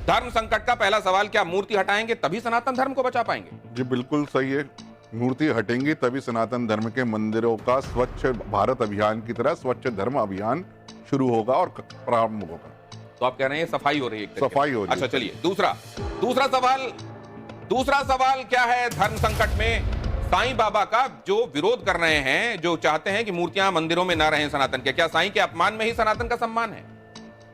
धर्म संकट का पहला सवाल, क्या मूर्ति हटाएंगे तभी सनातन धर्म को बचा पाएंगे? जी बिल्कुल सही है, मूर्ति हटेंगी तभी सनातन धर्म के मंदिरों का स्वच्छ भारत अभियान की तरह स्वच्छ धर्म अभियान शुरू होगा और प्रारंभ होगा। तो आप कह रहे हैं सफाई हो रही है, सफाई हो रही है। अच्छा चलिए, दूसरा सवाल क्या है धर्म संकट में? साईं बाबा का जो विरोध कर रहे हैं, जो चाहते हैं कि मूर्तियां मंदिरों में ना रहें सनातन के, क्या साईं के अपमान में ही सनातन का सम्मान है?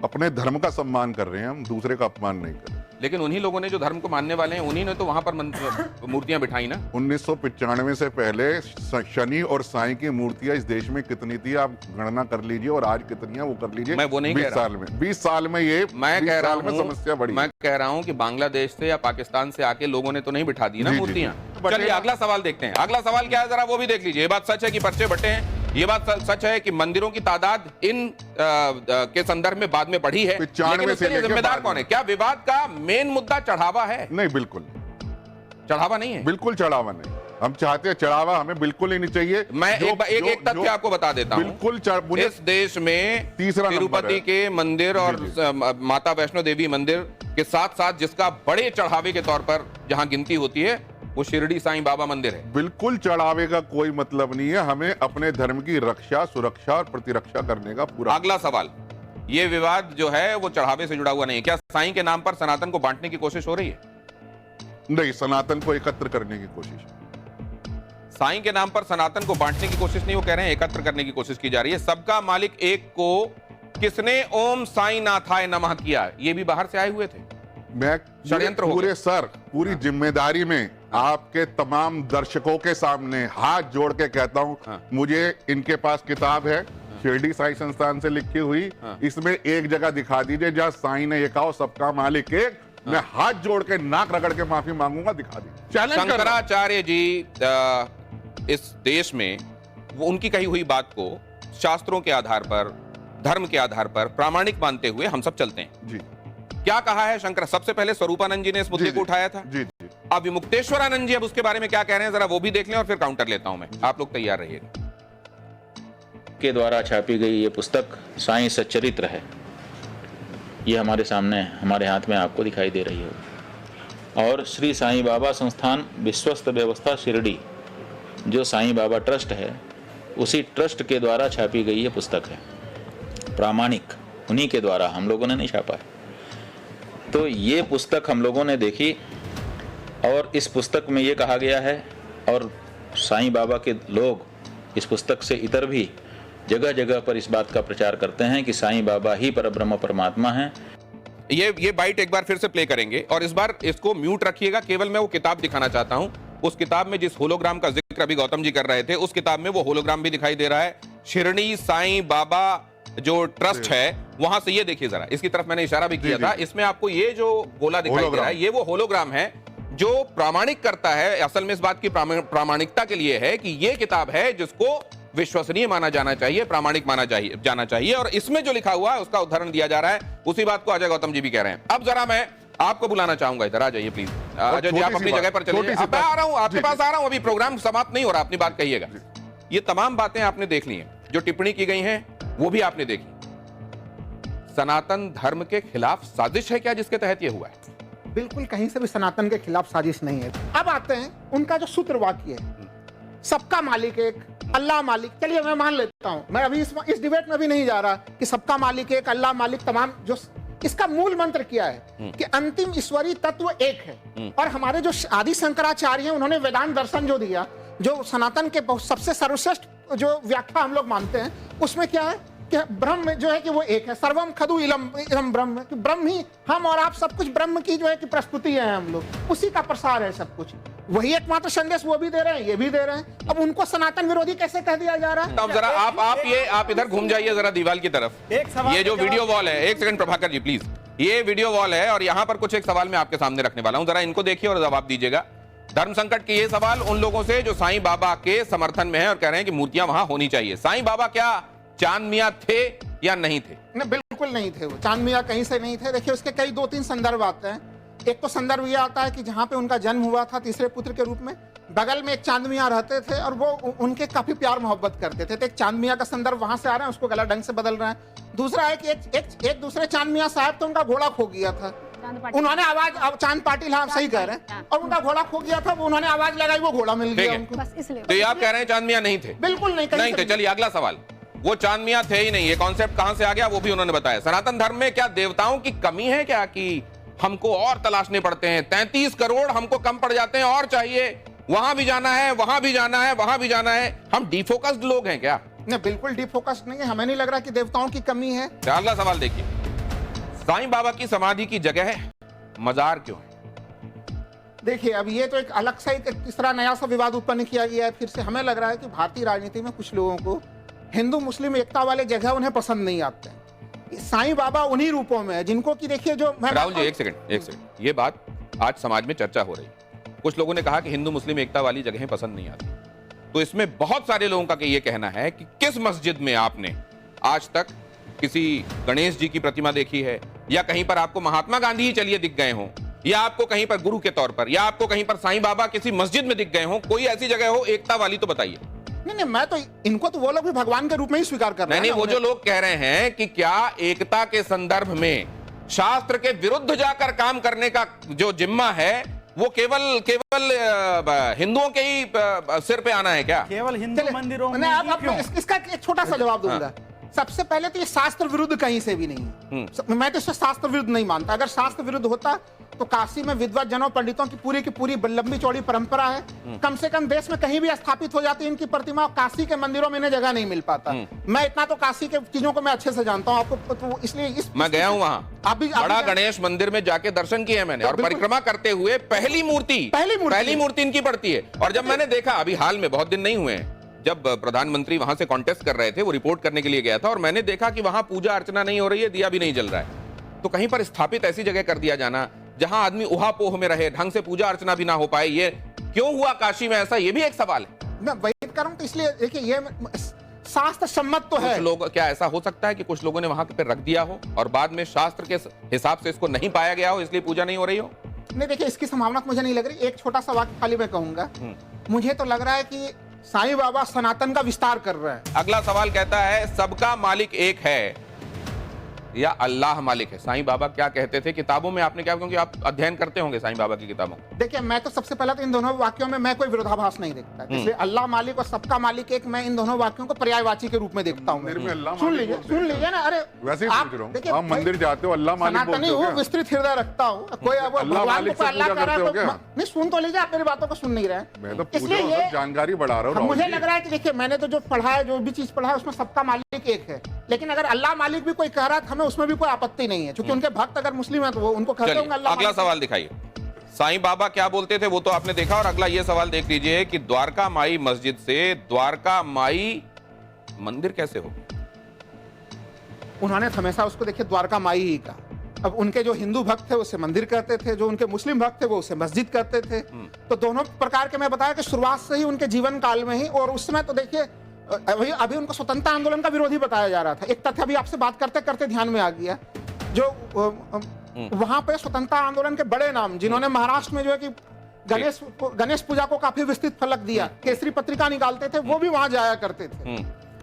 अपने धर्म का सम्मान कर रहे हैं हम, दूसरे का अपमान नहीं कर रहे। लेकिन उन्हीं लोगों ने जो धर्म को मानने वाले हैं, उन्हीं ने तो वहां पर मूर्तियां बिठाई ना। 1995 से पहले शनि और साईं की मूर्तियां इस देश में कितनी थी आप गणना कर लीजिए, और आज कितनी है वो कर लीजिए। मैं वो नहीं 20 साल में 20 साल में ये मैं कह रहा हूं, समस्या बढ़ी। मैं कह रहा हूं कि बांग्लादेश से या पाकिस्तान से आके लोगों ने तो नहीं बिठा दी ना मूर्तियां। चलिए अगला सवाल देखते हैं। अगला सवाल क्या है जरा वो भी देख लीजिए। ये बात सच है कि पर्चे बटे हैं, ये बात सच है कि मंदिरों की तादाद इन के संदर्भ में बाद में बढ़ी है, लेकिन उसके लिए जिम्मेदार कौन है? क्या विवाद का मेन मुद्दा चढ़ावा है? नहीं, बिल्कुल चढ़ावा नहीं है, बिल्कुल चढ़ावा नहीं। हम चाहते हैं चढ़ावा हमें बिल्कुल ही नहीं चाहिए। मैं एक तथ्य आपको बता देता हूं, बिल्कुल इस देश में तीसरा तिरुपति के मंदिर और माता वैष्णो देवी मंदिर के साथ साथ जिसका बड़े चढ़ावे के तौर पर जहां गिनती होती है वो शिरडी साईं बाबा मंदिर है। बिल्कुल चढ़ावे का कोई मतलब नहीं है, हमें अपने धर्म की रक्षा, सुरक्षा और प्रतिरक्षा करने का पूरा। अगला सवाल, ये विवाद जो है वो चढ़ावे से जुड़ा हुआ नहीं है। क्या साईं के नाम पर सनातन को बांटने की कोशिश हो रही है? नहीं, सनातन को एकत्र करने की कोशिश। साईं के नाम पर सनातन को बांटने की कोशिश नहीं, वो कह रहे हैं एकत्र करने की कोशिश की जा रही है। सबका मालिक एक को किसने ओम साईं नाथाय नमः किया? ये भी बाहर से आए हुए थे, मैं षड्यंत्र हो पूरे गया। सर पूरी जिम्मेदारी में आपके तमाम दर्शकों के सामने हाथ जोड़ के कहता हूं, मुझे इनके पास किताब है शिरडी साईं संस्थान से लिखी हुई, इसमें एक जगह दिखा दीजिए जहां साईं ने ये कहा सबका मालिक एक। मैं हाथ जोड़ के नाक रगड़ के माफी मांगूंगा, दिखा दीजिए। चैलेंज शंकराचार्य जी इस देश में वो उनकी कही हुई बात को शास्त्रों के आधार पर, धर्म के आधार पर प्रामाणिक मानते हुए हम सब चलते हैं जी। क्या कहा है शंकर? सबसे पहले स्वरूपानंद जी ने इस मुद्दे को उठाया था। जी जी। अब विमुक्तेश्वरानंद जी अब उसके बारे में क्या कह रहे हैं जरा वो भी देख लें और फिर काउंटर लेता हूं मैं। आप लोग तैयार रहिएगा। के द्वारा छापी गई ये पुस्तक साईं सच्चरित्र है। ये हमारे सामने, हमारे हाथ में आपको दिखाई दे रही है। और श्री साईं बाबा संस्थान विश्वस्त व्यवस्था शिरडी, जो साईं बाबा ट्रस्ट है, उसी ट्रस्ट के द्वारा छापी गई ये पुस्तक है। प्रामाणिक उन्हीं के द्वारा, हम लोगों ने नहीं छापा है। तो ये पुस्तक हम लोगों ने देखी और इस पुस्तक में ये कहा गया है, और साईं बाबा के लोग इस पुस्तक से इतर भी जगह जगह पर इस बात का प्रचार करते हैं कि साईं बाबा ही परब्रह्म परमात्मा हैं। ये बाइट एक बार फिर से प्ले करेंगे और इस बार इसको म्यूट रखिएगा। केवल मैं वो किताब दिखाना चाहता हूं। उस किताब में जिस होलोग्राम का जिक्र अभी गौतम जी कर रहे थे, उस किताब में वो होलोग्राम भी दिखाई दे रहा है। शिरडी साईं बाबा जो ट्रस्ट है वहां से, ये देखिए जरा, इसकी तरफ मैंने इशारा भी किया था। इसमें आपको ये जो गोला दिखाई दे रहा है, ये वो होलोग्राम है जो प्रामाणिक करता है, असल में इस बात की प्रामाणिकता के लिए है कि ये किताब है जिसको विश्वसनीय माना जाना चाहिए, प्रामाणिक माना जाना चाहिए। और इसमें जो लिखा हुआ है उसका उदाहरण दिया जा रहा है। उसी बात को अजय गौतम जी भी कह रहे हैं। अब जरा मैं आपको बुलाना चाहूंगा, इधर आ जाइए प्लीज। अजय जी आप अपनी जगह पर चलिए। अब मैं आ रहा हूं, आपके पास आ रहा हूं, अभी प्रोग्राम समाप्त नहीं हो रहा, अपनी बात कहिएगा। ये तमाम बातें आपने देख ली हैं, जो टिप्पणी की गई हैं वो भी आपने देखी। सनातन धर्म के खिलाफ साजिश है क्या जिसके तहत ये हुआ है? बिल्कुल कहीं से भी सनातन के खिलाफ साजिश नहीं है। अब आते हैं उनका जो सूत्र वाक्य है, सबका मालिक एक, अल्लाह मालिक। चलिए मैं मान लेता हूं, मैं अभी इस डिबेट में भी नहीं जा रहा कि सबका मालिक एक, अल्लाह मालिक, तमाम जो इसका मूल मंत्र क्या है कि अंतिम ईश्वरीय तत्व एक है। और हमारे जो आदि शंकराचार्य हैं, उन्होंने वेदांत दर्शन जो दिया, जो सनातन के सबसे सर्वश्रेष्ठ जो व्याख्या हम लोग मानते हैं, उसमें क्या है कि ब्रह्म जो है कि वो एक है। सर्वम खदु इलम ब्रह्म, कि ब्रह्म ही हम और आप सब कुछ ब्रह्म की जो है कि प्रस्तुति है, हम लोग उसी का प्रसार है सब कुछ। वही एकमात्र संदेश वो भी दे रहे हैं, ये भी दे रहे हैं। अब उनको सनातन विरोधी कैसे कह दिया जा रहा है? अब जरा आप इधर घूम जाइए जरा दीवार की तरफ। ये जो वीडियो वॉल है, एक सेकंड प्रभाकर जी प्लीज, ये वीडियो वॉल है और यहाँ पर कुछ एक सवाल मैं आपके सामने रखने वाला हूँ, जरा इनको देखिए और जवाब दीजिएगा। धर्म संकट के ये सवाल उन लोगों से जो साईं बाबा के समर्थन में है और कह रहे हैं कि मूर्तियां वहां होनी चाहिए। साईं बाबा क्या चांद मियां थे या नहीं थे? नहीं, बिल्कुल नहीं थे। वो चांद मियां कहीं से नहीं थे। देखिए उसके कई 2-3 संदर्भ आते हैं। एक तो संदर्भ ये आता है कि जहाँ पे उनका जन्म हुआ था तीसरे पुत्र के रूप में, बगल में एक चांद मियां रहते थे और वो उनके काफी प्यार मोहब्बत करते थे। तो एक चांद मियां का संदर्भ वहां से आ रहा है, उसको गलत ढंग से बदल रहा है। दूसरा है कि एक दूसरे चांद मियां साहब तो उनका घोड़ा खो गया था, उन्होंने आवाज, चांद पाटिल, हाँ सही कह रहे हैं, और उनका घोड़ा खो गया था, वो उन्होंने आवाज लगाई, वो घोड़ा मिल गया उनको। बस इसलिए तो ये आप कह रहे हैं चांद मियां नहीं थे? बिल्कुल नहीं, नहीं थे। चलिए अगला सवाल, वो चांद मियां थे ही नहीं, ये कॉन्सेप्ट कहां से आ गया वो भी उन्होंने बताया। सनातन धर्म में क्या देवताओं की कमी है क्या कि हमको और तलाशने पड़ते हैं? 33 करोड़ हमको कम पड़ जाते हैं और चाहिए, वहां भी जाना है, वहां भी जाना है, वहां भी जाना है। हम डिफोकस्ड लोग हैं क्या? नहीं, बिल्कुल डिफोकस्ड नहीं है, हमें नहीं लग रहा कि देवताओं की कमी है। अगला सवाल देखिए, साईं बाबा की समाधि की जगह मजार क्यों है? देखिए, अब ये तो एक अलग सा एक तीसरा नया सा विवाद उत्पन्न किया गया है फिर से। हमें लग रहा है कि भारतीय राजनीति में कुछ लोगों को हिंदू मुस्लिम एकता वाले जगह उन्हें पसंद नहीं आते हैं। साईं बाबा उन्हीं रूपों में है जिनको कि देखिए, जो राहुल जी एक सेकंड, ये बात आज समाज में चर्चा हो रही है। कुछ लोगों ने कहा कि हिंदू मुस्लिम एकता वाली जगहें पसंद नहीं आती, तो इसमें बहुत सारे लोगों का ये कहना है कि किस मस्जिद में आपने आज तक किसी गणेश जी की प्रतिमा देखी है, या कहीं पर आपको महात्मा गांधी ही चलिए दिख गए हों, या आपको कहीं पर गुरु के तौर पर, या आपको कहीं पर साईं बाबा किसी मस्जिद में दिख गए हों? कोई ऐसी जगह हो एकता वाली तो बताइए। नहीं, मैं तो इनको तो वो लोग भी भगवान के रूप में ही स्वीकार कर रहे हैं। नहीं, वो जो लोग कह रहे हैं कि क्या एकता के संदर्भ में शास्त्र के विरुद्ध जाकर काम करने का जो जिम्मा है वो केवल हिंदुओं के ही सिर पे आना है क्या? केवल हिंदू मंदिरों में नहीं, ही क्यों? इसका एक छोटा सा जवाब दूंगा। सबसे पहले तो ये शास्त्र विरुद्ध कहीं से भी नहीं है। मैं तो इसे शास्त्र विरुद्ध नहीं मानता। अगर शास्त्र विरुद्ध होता तो काशी में विद्वत जनों पंडितों की पूरी लंबी चौड़ी परंपरा है। कम से कम देश में कहीं भी स्थापित हो जाती इनकी प्रतिमा, काशी के मंदिरों में इन्हें जगह नहीं मिल पाता। मैं इतना तो काशी के चीजों को मैं अच्छे से जानता हूँ, आपको तो इसलिए मैं गया हूँ वहाँ, बड़ा गणेश मंदिर में जाके दर्शन किए मैंने, और परिक्रमा करते हुए पहली मूर्ति इनकी पड़ती है। और जब मैंने देखा, अभी हाल में बहुत दिन नहीं हुए हैं, जब प्रधानमंत्री वहां से कॉन्टेस्ट कर रहे थे, वो रिपोर्ट करने के लिए गया था, और मैंने देखा कि वहां पूजा अर्चना नहीं हो रही है, दिया भी नहीं जल रहा है। तो कहीं पर स्थापित ऐसी जगह कर दिया जाना जहां आदमी उहापोह में रहे, ढंग से पूजा अर्चना भी ना हो पाए, ये क्यों हुआ काशी में ऐसा? ये भी एक सवाल है। मैं वही कर रहा हूं, तो इसलिए देखिए, ये शास्त्र सम्मत तो है। कुछ लोग, क्या ऐसा हो सकता है कि कुछ लोगों ने वहां पे रख दिया हो और बाद में शास्त्र के हिसाब से इसको नहीं पाया गया हो, इसलिए पूजा नहीं हो रही हो? नहीं, देखिए, इसकी संभावना मुझे नहीं लग रही। एक छोटा सा वाक्य खाली मैं कहूंगा, मुझे तो लग रहा है कि साईं बाबा सनातन का विस्तार कर रहे हैं। अगला सवाल कहता है, सबका मालिक एक है या अल्लाह मालिक है? साईं बाबा क्या कहते थे किताबों में? आपने क्या, क्योंकि आप अध्ययन करते होंगे साईं बाबा की किताबों। देखिए, मैं तो सबसे पहले तो इन दोनों वाक्यों में मैं कोई विरोधाभास नहीं देखता, इसलिए अल्लाह मालिक और सबका मालिक एक, मैं इन दोनों वाक्यों को पर्यायवाची के रूप में देखता हूँ। सुन लीजिए ना, अरे वैसे ही पूछ रहा हूँ, आप मंदिर जाते हो, अल्लाह मालिक बोलते सनातनी हो क्या? हूँ, विस्तृत हृदय रखता हूँ। कोई अब भगवान को अल्लाह कह रहा है तो नहीं, सुन तो लीजिए, आप मेरी बातों को सुन नहीं रहे। मैं तो इसलिए ये जानकारी बढ़ा रहा हूँ। मुझे लग रहा है कि देखिए, मैंने तो जो पढ़ा है, जो भी चीज पढ़ा है, उसमें सबका मालिक एक है। लेकिन अगर अल्लाह मालिक भी कोई कह रहा है, हमें उसमें भी कोई आपत्ति नहीं है, क्योंकि उनके भक्त अगर मुस्लिम है तो वो उनको कहते होंगे अल्लाह। अगला सवाल दिखाइए, साईं बाबा क्या बोलते थे वो तो आपने देखा, और अगला ये सवाल देख लीजिए कि द्वारका माई मस्जिद से द्वारका माई मंदिर कैसे हो? उन्होंने हमेशा उसको देखिए द्वारका माई ही कहा। अब उनके जो हिंदू भक्त थे उसे मंदिर कहते थे, जो उनके मुस्लिम भक्त थे वो उसे मस्जिद कहते थे। तो दोनों प्रकार के मैं बताया कि शुरुआत से ही उनके जीवन काल में ही, और उस समय तो देखिए अभी उनको स्वतंत्रता आंदोलन का विरोधी बताया जा रहा था। एक तथ्य अभी आपसे बात करते करते ध्यान में आ गया, जो वहां पे स्वतंत्रता आंदोलन के बड़े नाम, जिन्होंने महाराष्ट्र में जो है कि गणेश पूजा को काफी विस्तृत फलक दिया, केसरी पत्रिका निकालते थे, वो भी वहां जाया करते थे।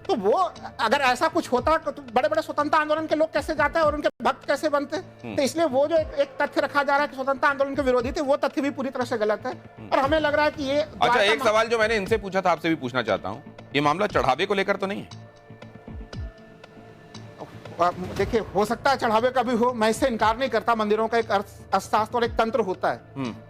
तो वो अगर ऐसा कुछ होता तो बड़े बड़े स्वतंत्रता आंदोलन के लोग कैसे जाते हैं और उनके भक्त कैसे बनते? तो इसलिए वो जो एक तथ्य रखा जा रहा है कि स्वतंत्रता आंदोलन के विरोधी थे, वो तथ्य भी पूरी तरह से गलत है। और हमें लग रहा है कि ये अच्छा, एक सवाल जो मैंने इनसे पूछा था, आपसे भी पूछना चाहता हूँ, ये मामला चढ़ावे को लेकर तो नहीं है? देखिए, हो सकता है चढ़ावे का भी हो, मैं इससे इनकार नहीं करता। मंदिरों का एक अर्थशास्त्र और एक तंत्र होता है,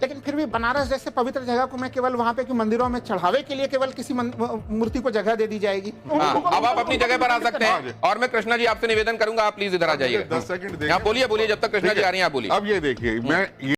लेकिन फिर भी बनारस जैसे पवित्र जगह को मैं केवल वहां पे कि मंदिरों में चढ़ावे के लिए केवल किसी मूर्ति को जगह दे दी जाएगी। अब आप अपनी जगह पर आ सकते हैं। और मैं कृष्णा जी आपसे निवेदन करूंगा, आप प्लीज इधर आ जाइए। 10 सेकंड बोलिए, जब तक कृष्णा जी आ रही हैं आप बोलिए। अब ये देखिए, मैं